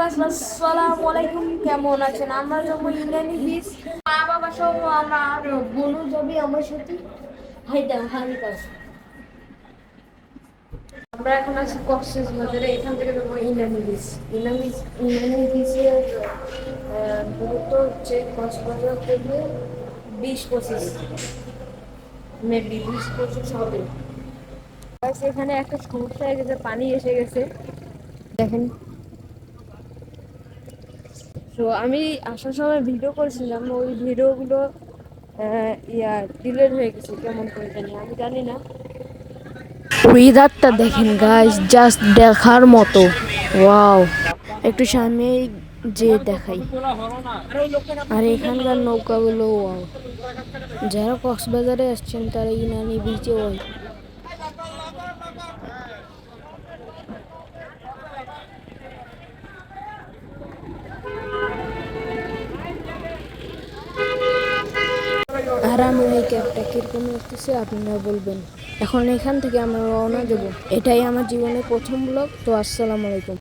Guys, আসসালামু আলাইকুম। কেমন আছেন? আমরা যাবো ইন্দ্রাণী বিচ। মা বাবা সহ আমরা আর বোনও যাবি আমার সাথে। হাইদাম হানিকা। আমরা এখন আছি কক্সবাজারে। এখান থেকে যাবো ইন্দ্রাণী বিচ। ইন্দ্রাণী বিচের দূরত্ব হচ্ছে কক্সবাজার থেকে 20-25, মেবি 20-25 হবে। এখানে একটা সমস্যা হয়ে গেছে, পানি এসে গেছে দেখেন। তো আমি আসার সময় ভিডিও করেছিলাম, ওই ভিডিওগুলো ডিলেট হয়ে গেছে, কেমন করে জানি, আমি জানি না। ওয়েদারটা দেখেন গাইস, জাস্ট দেখার মতো। ওয়াও, একটু সামনে যে দেখাই, আর এখানকার নৌকাগুলো ওয়াও। যারা কক্সবাজারে আসছেন তারা ইনানি বিচে ওয়াই। আর আমার এই ক্যাবটা কিরকম লাগতেছে আপনারা বলবেন। এখন এখান থেকে আমরা রওনা দেবো। এটাই আমার জীবনের প্রথম ব্লগ। তো আসসালামু আলাইকুম।